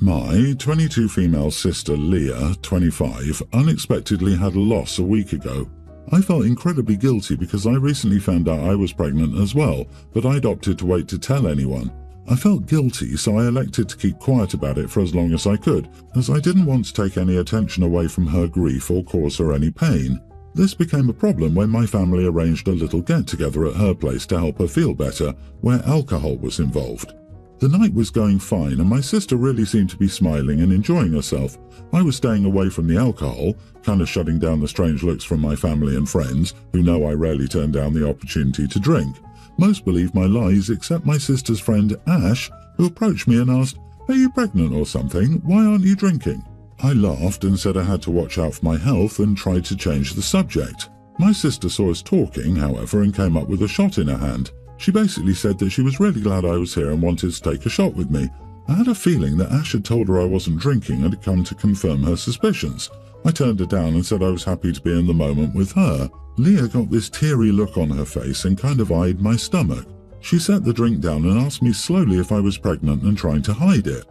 My 22 female sister Leah, 25, unexpectedly had a loss a week ago. I felt incredibly guilty because I recently found out I was pregnant as well, but I'd opted to wait to tell anyone. I felt guilty, so I elected to keep quiet about it for as long as I could, as I didn't want to take any attention away from her grief or cause her any pain. This became a problem when my family arranged a little get-together at her place to help her feel better, where alcohol was involved. The night was going fine and my sister really seemed to be smiling and enjoying herself. I was staying away from the alcohol, kind of shutting down the strange looks from my family and friends, who know I rarely turn down the opportunity to drink. Most believed my lies except my sister's friend Ash, who approached me and asked, "Are you pregnant or something? Why aren't you drinking?" I laughed and said I had to watch out for my health and tried to change the subject. My sister saw us talking, however, and came up with a shot in her hand. She basically said that she was really glad I was here and wanted to take a shot with me. I had a feeling that Ash had told her I wasn't drinking and had come to confirm her suspicions. I turned her down and said I was happy to be in the moment with her. Leah got this teary look on her face and kind of eyed my stomach. She set the drink down and asked me slowly if I was pregnant and trying to hide it.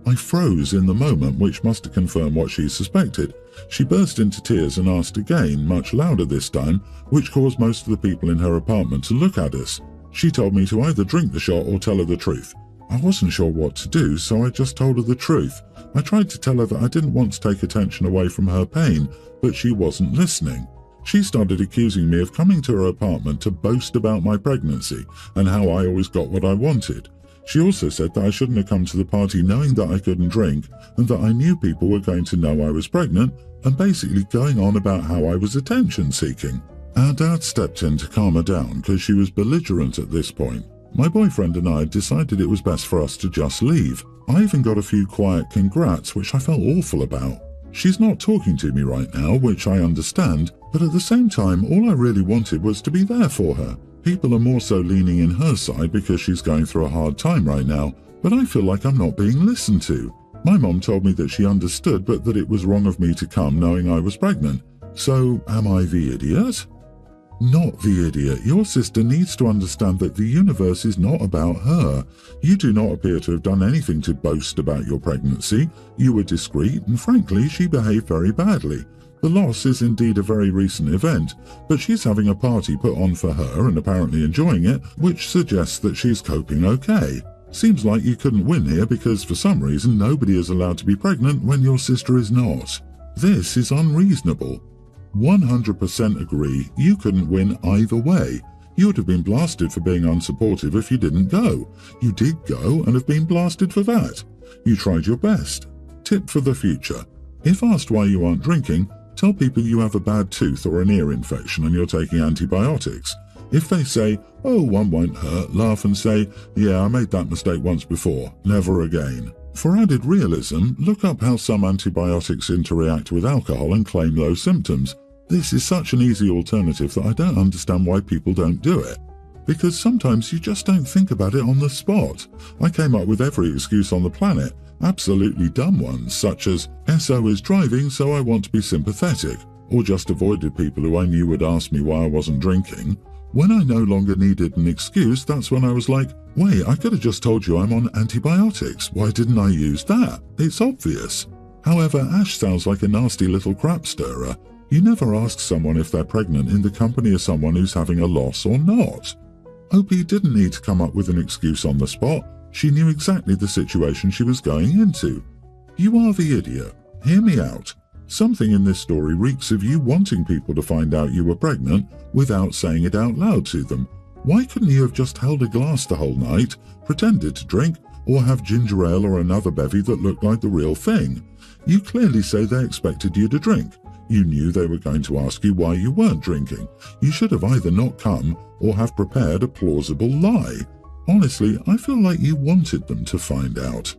I froze in the moment, which must have confirmed what she suspected. She burst into tears and asked again, much louder this time, which caused most of the people in her apartment to look at us. She told me to either drink the shot or tell her the truth. I wasn't sure what to do, so I just told her the truth. I tried to tell her that I didn't want to take attention away from her pain, but she wasn't listening. She started accusing me of coming to her apartment to boast about my pregnancy and how I always got what I wanted. She also said that I shouldn't have come to the party knowing that I couldn't drink and that I knew people were going to know I was pregnant, and basically going on about how I was attention-seeking. Our dad stepped in to calm her down because she was belligerent at this point. My boyfriend and I had decided it was best for us to just leave. I even got a few quiet congrats, which I felt awful about. She's not talking to me right now, which I understand, but at the same time, all I really wanted was to be there for her. People are more so leaning in her side because she's going through a hard time right now, but I feel like I'm not being listened to. My mom told me that she understood, but that it was wrong of me to come knowing I was pregnant. So, am I the idiot? Not the idiot. Your sister needs to understand that the universe is not about her. You do not appear to have done anything to boast about your pregnancy. You were discreet, and frankly, she behaved very badly. The loss is indeed a very recent event, but she's having a party put on for her and apparently enjoying it, which suggests that she's coping okay. Seems like you couldn't win here because for some reason nobody is allowed to be pregnant when your sister is not. This is unreasonable. 100% agree, you couldn't win either way. You would have been blasted for being unsupportive if you didn't go. You did go and have been blasted for that. You tried your best. Tip for the future. If asked why you aren't drinking, tell people you have a bad tooth or an ear infection and you're taking antibiotics. If they say, "Oh, one won't hurt," laugh and say, "Yeah, I made that mistake once before. Never again." For added realism, look up how some antibiotics interact with alcohol and claim those symptoms. This is such an easy alternative that I don't understand why people don't do it. Because sometimes you just don't think about it on the spot. I came up with every excuse on the planet, absolutely dumb ones, such as, "SO is driving, so I want to be sympathetic," or just avoided people who I knew would ask me why I wasn't drinking. When I no longer needed an excuse, that's when I was like, wait, I could have just told you I'm on antibiotics. Why didn't I use that? It's obvious. However, Ash sounds like a nasty little crap stirrer. You never ask someone if they're pregnant in the company of someone who's having a loss or not. Opie didn't need to come up with an excuse on the spot. She knew exactly the situation she was going into. You are the idiot. Hear me out. Something in this story reeks of you wanting people to find out you were pregnant without saying it out loud to them. Why couldn't you have just held a glass the whole night, pretended to drink, or have ginger ale or another bevy that looked like the real thing? You clearly say they expected you to drink. You knew they were going to ask you why you weren't drinking. You should have either not come or have prepared a plausible lie. Honestly, I feel like you wanted them to find out.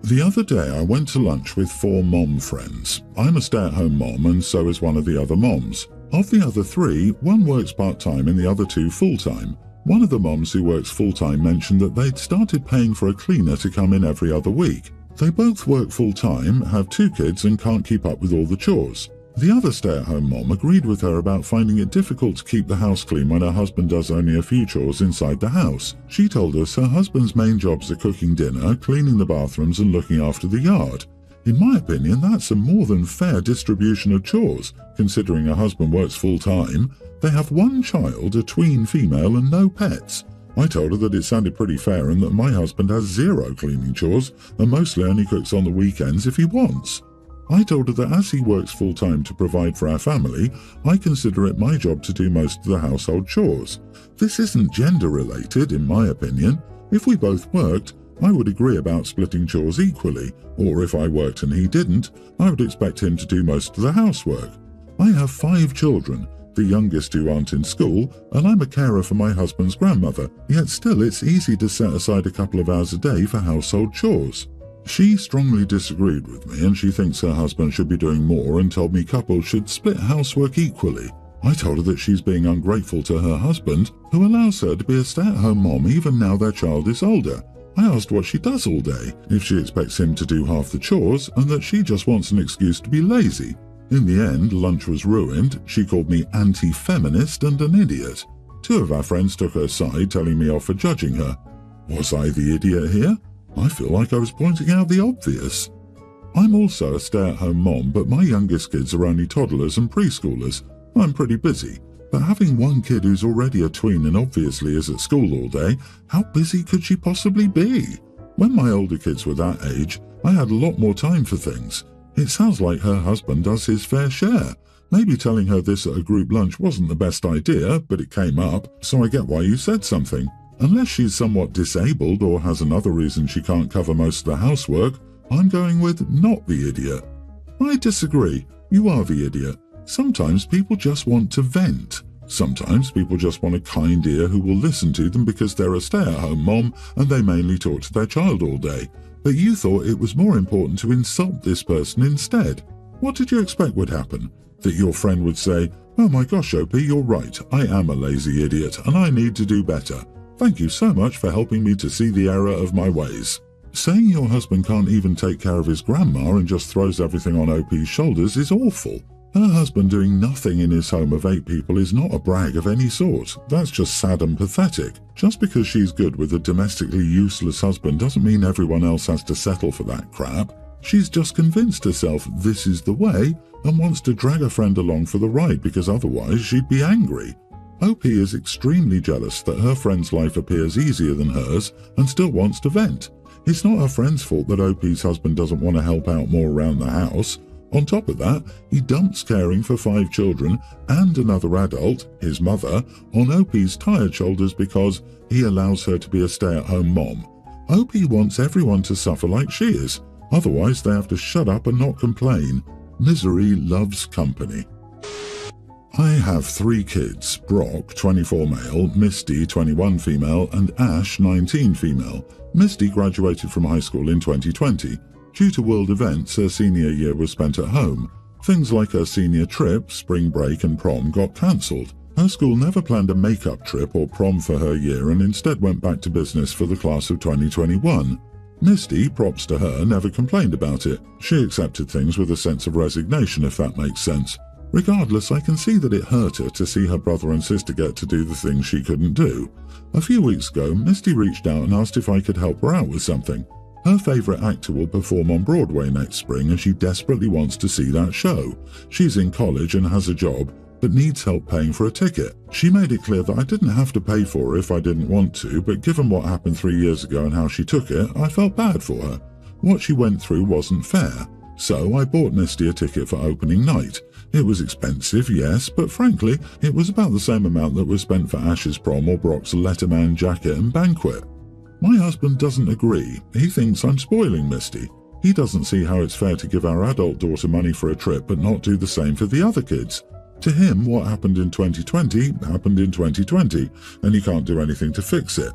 The other day I went to lunch with 4 mom friends. I'm a stay-at-home mom and so is one of the other moms. Of the other 3, one works part-time and the other 2 full-time. One of the moms who works full-time mentioned that they'd started paying for a cleaner to come in every other week. They both work full-time, have 2 kids and can't keep up with all the chores. The other stay-at-home mom agreed with her about finding it difficult to keep the house clean when her husband does only a few chores inside the house. She told us her husband's main jobs are cooking dinner, cleaning the bathrooms and looking after the yard. In my opinion, that's a more than fair distribution of chores, considering her husband works full-time. They have one child, a tween female, and no pets. I told her that it sounded pretty fair and that my husband has zero cleaning chores and mostly only cooks on the weekends if he wants. I told her that as he works full-time to provide for our family, I consider it my job to do most of the household chores. This isn't gender-related, in my opinion. If we both worked, I would agree about splitting chores equally, or if I worked and he didn't, I would expect him to do most of the housework. I have 5 children, the youngest who aren't in school, and I'm a carer for my husband's grandmother, yet still it's easy to set aside a couple of hours a day for household chores. She strongly disagreed with me and she thinks her husband should be doing more and told me couples should split housework equally. I told her that she's being ungrateful to her husband, who allows her to be a stay-at-home mom even now their child is older. I asked what she does all day, if she expects him to do half the chores, and that she just wants an excuse to be lazy. In the end, lunch was ruined. She called me anti-feminist and an idiot. 2 of our friends took her side, telling me off for judging her. Was I the idiot here? I feel like I was pointing out the obvious. I'm also a stay-at-home mom, but my youngest kids are only toddlers and preschoolers. I'm pretty busy. But having one kid who's already a tween and obviously is at school all day, how busy could she possibly be? When my older kids were that age, I had a lot more time for things. It sounds like her husband does his fair share. Maybe telling her this at a group lunch wasn't the best idea, but it came up, so I get why you said something. Unless she's somewhat disabled or has another reason she can't cover most of the housework, I'm going with not the idiot. I disagree. You are the idiot. Sometimes people just want to vent. Sometimes people just want a kind ear who will listen to them because they're a stay-at-home mom and they mainly talk to their child all day. But you thought it was more important to insult this person instead. What did you expect would happen? That your friend would say, "Oh my gosh, OP, you're right. I am a lazy idiot and I need to do better. Thank you so much for helping me to see the error of my ways." Saying your husband can't even take care of his grandma and just throws everything on OP's shoulders is awful. Her husband doing nothing in his home of 8 people is not a brag of any sort. That's just sad and pathetic. Just because she's good with a domestically useless husband doesn't mean everyone else has to settle for that crap. She's just convinced herself this is the way and wants to drag a friend along for the ride because otherwise she'd be angry. OP is extremely jealous that her friend's life appears easier than hers and still wants to vent. It's not her friend's fault that OP's husband doesn't want to help out more around the house. On top of that, he dumps caring for 5 children and another adult, his mother, on OP's tired shoulders because he allows her to be a stay-at-home mom. OP wants everyone to suffer like she is, otherwise they have to shut up and not complain. Misery loves company. I have 3 kids, Brock, 24 male, Misty, 21 female, and Ash, 19 female. Misty graduated from high school in 2020. Due to world events, her senior year was spent at home. Things like her senior trip, spring break and prom got cancelled. Her school never planned a makeup trip or prom for her year and instead went back to business for the class of 2021. Misty, props to her, never complained about it. She accepted things with a sense of resignation, if that makes sense. Regardless, I can see that it hurt her to see her brother and sister get to do the things she couldn't do. A few weeks ago, Misty reached out and asked if I could help her out with something. Her favourite actor will perform on Broadway next spring and she desperately wants to see that show. She's in college and has a job, but needs help paying for a ticket. She made it clear that I didn't have to pay for her if I didn't want to, but given what happened 3 years ago and how she took it, I felt bad for her. What she went through wasn't fair. So I bought Misty a ticket for opening night. It was expensive, yes, but frankly, it was about the same amount that was spent for Ash's prom or Brock's Letterman jacket and banquet. My husband doesn't agree. He thinks I'm spoiling Misty. He doesn't see how it's fair to give our adult daughter money for a trip but not do the same for the other kids. To him, what happened in 2020 happened in 2020, and he can't do anything to fix it.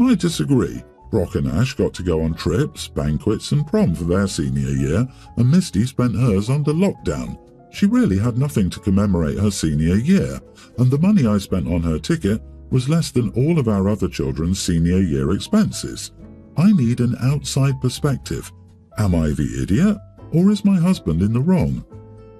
I disagree. Brock and Ash got to go on trips, banquets and prom for their senior year, and Misty spent hers under lockdown. She really had nothing to commemorate her senior year, and the money I spent on her ticket was less than all of our other children's senior year expenses. I need an outside perspective. Am I the idiot, or is my husband in the wrong?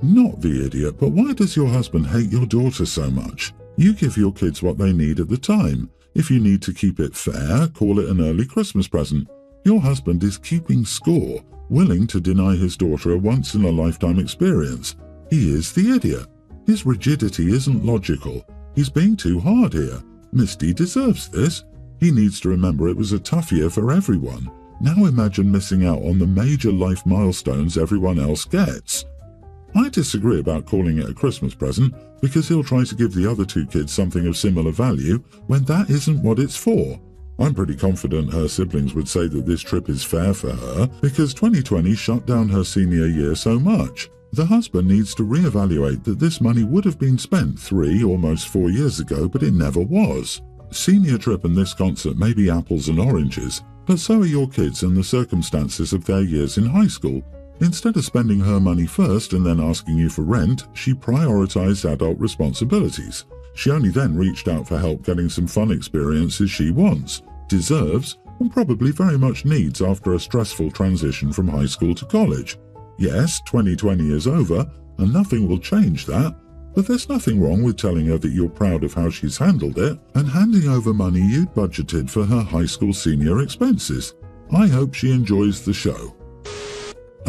Not the idiot, but why does your husband hate your daughter so much? You give your kids what they need at the time. If you need to keep it fair, call it an early Christmas present. Your husband is keeping score, willing to deny his daughter a once-in-a-lifetime experience. He is the idiot. His rigidity isn't logical. He's being too hard here. Misty deserves this. He needs to remember it was a tough year for everyone. Now imagine missing out on the major life milestones everyone else gets. I disagree about calling it a Christmas present because he'll try to give the other two kids something of similar value when that isn't what it's for. I'm pretty confident her siblings would say that this trip is fair for her because 2020 shut down her senior year so much. The husband needs to reevaluate that this money would have been spent 3, almost 4 years ago, but it never was. Senior trip and this concert may be apples and oranges, but so are your kids and the circumstances of their years in high school. Instead of spending her money first and then asking you for rent, she prioritized adult responsibilities. She only then reached out for help getting some fun experiences she wants, deserves, and probably very much needs after a stressful transition from high school to college. Yes, 2020 is over, and nothing will change that, but there's nothing wrong with telling her that you're proud of how she's handled it and handing over money you'd budgeted for her high school senior expenses. I hope she enjoys the show.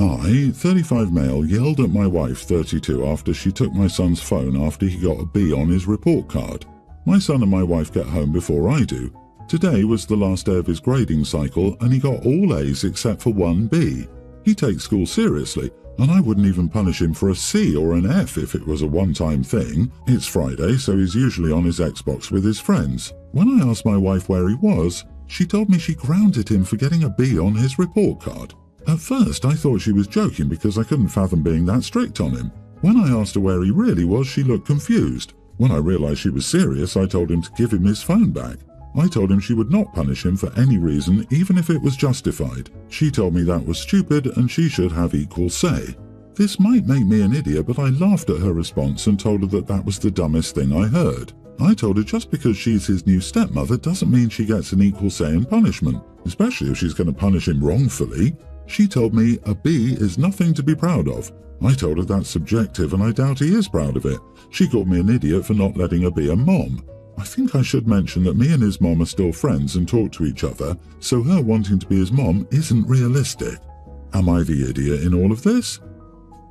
I, 35 male, yelled at my wife, 32, after she took my son's phone after he got a B on his report card. My son and my wife get home before I do. Today was the last day of his grading cycle and he got all A's except for 1 B. He takes school seriously, and I wouldn't even punish him for a C or an F if it was a one-time thing. It's Friday, so he's usually on his Xbox with his friends. When I asked my wife where he was, she told me she grounded him for getting a B on his report card. At first, I thought she was joking because I couldn't fathom being that strict on him. When I asked her where he really was, she looked confused. When I realized she was serious, I told him to give him his phone back. I told him she would not punish him for any reason, even if it was justified. She told me that was stupid and she should have equal say. This might make me an idiot, but I laughed at her response and told her that that was the dumbest thing I heard. I told her just because she's his new stepmother doesn't mean she gets an equal say in punishment, especially if she's going to punish him wrongfully. She told me a B is nothing to be proud of. I told her that's subjective and I doubt he is proud of it. She called me an idiot for not letting her be a mom. I think I should mention that me and his mom are still friends and talk to each other, so her wanting to be his mom isn't realistic. Am I the idiot in all of this?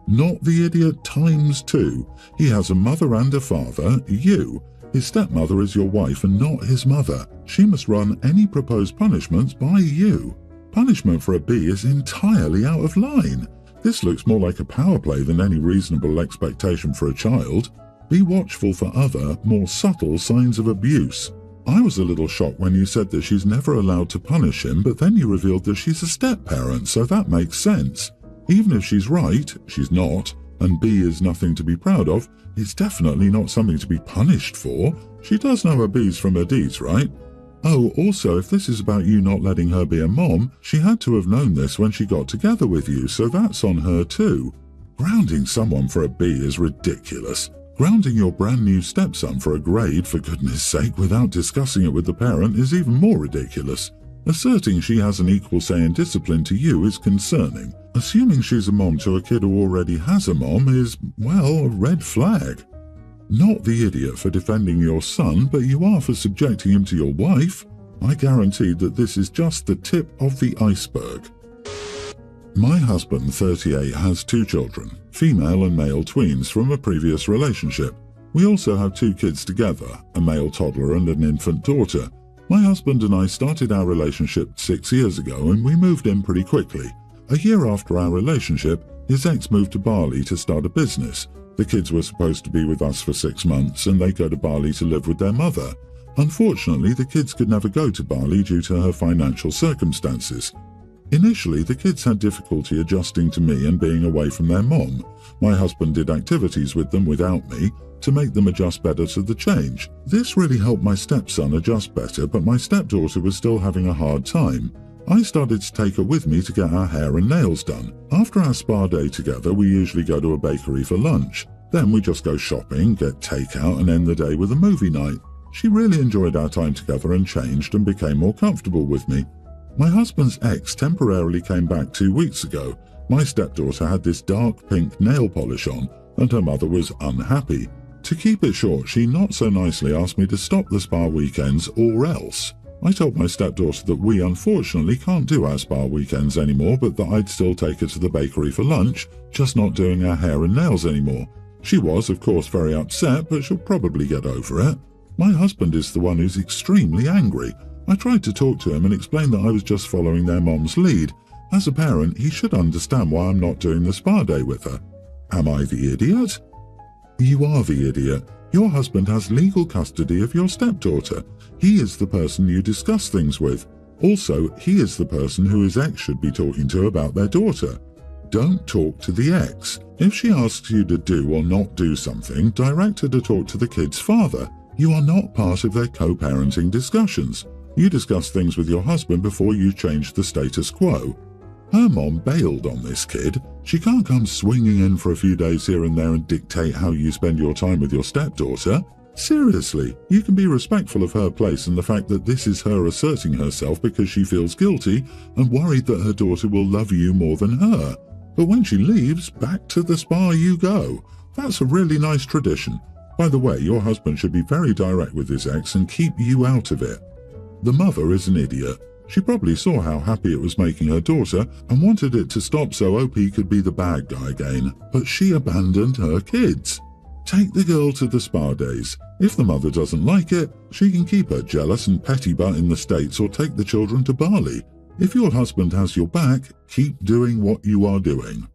Not the idiot times 2. He has a mother and a father, you. His stepmother is your wife and not his mother. She must run any proposed punishments by you. Punishment for a B is entirely out of line. This looks more like a power play than any reasonable expectation for a child. Be watchful for other, more subtle signs of abuse. I was a little shocked when you said that she's never allowed to punish him, but then you revealed that she's a step-parent, so that makes sense. Even if she's right, she's not, and B is nothing to be proud of, it's definitely not something to be punished for. She does know her B's from her D's, right? Oh, also, if this is about you not letting her be a mom, she had to have known this when she got together with you, so that's on her too. Grounding someone for a B is ridiculous. Grounding your brand new stepson for a grade, for goodness sake, without discussing it with the parent is even more ridiculous. Asserting she has an equal say in discipline to you is concerning. Assuming she's a mom to a kid who already has a mom is, well, a red flag. Not the idiot for defending your son, but you are for subjecting him to your wife. I guarantee that this is just the tip of the iceberg. My husband, 38, has 2 children, female and male tweens from a previous relationship. We also have 2 kids together, a male toddler and an infant daughter. My husband and I started our relationship 6 years ago and we moved in pretty quickly. A year after our relationship, his ex moved to Bali to start a business. The kids were supposed to be with us for 6 months and they go to Bali to live with their mother. Unfortunately, the kids could never go to Bali due to her financial circumstances. Initially, the kids had difficulty adjusting to me and being away from their mom. My husband did activities with them without me to make them adjust better to the change. This really helped my stepson adjust better, but my stepdaughter was still having a hard time. I started to take her with me to get our hair and nails done. After our spa day together, we usually go to a bakery for lunch. Then we just go shopping, get takeout and end the day with a movie night. She really enjoyed our time together and changed and became more comfortable with me. My husband's ex temporarily came back 2 weeks ago. My stepdaughter had this dark pink nail polish on. and her mother was unhappy. To keep it short, she not so nicely asked me to stop the spa weekends or else. I told my stepdaughter that we unfortunately can't do our spa weekends anymore, but that I'd still take her to the bakery for lunch, just not doing our hair and nails anymore. She was, of course, very upset, but she'll probably get over it. My husband is the one who's extremely angry. I tried to talk to him and explain that I was just following their mom's lead. As a parent, he should understand why I'm not doing the spa day with her. Am I the idiot? You are the idiot. Your husband has legal custody of your stepdaughter. He is the person you discuss things with. Also, he is the person who his ex should be talking to about their daughter. Don't talk to the ex. If she asks you to do or not do something, direct her to talk to the kid's father. You are not part of their co-parenting discussions. You discuss things with your husband before you change the status quo. Her mom bailed on this kid. She can't come swinging in for a few days here and there and dictate how you spend your time with your stepdaughter. Seriously, you can be respectful of her place and the fact that this is her asserting herself because she feels guilty and worried that her daughter will love you more than her. But when she leaves, back to the spa you go. That's a really nice tradition. By the way, your husband should be very direct with his ex and keep you out of it. The mother is an idiot. She probably saw how happy it was making her daughter and wanted it to stop so OP could be the bad guy again, but she abandoned her kids. Take the girl to the spa days. If the mother doesn't like it, she can keep her jealous and petty butt in the States or take the children to Bali. If your husband has your back, keep doing what you are doing.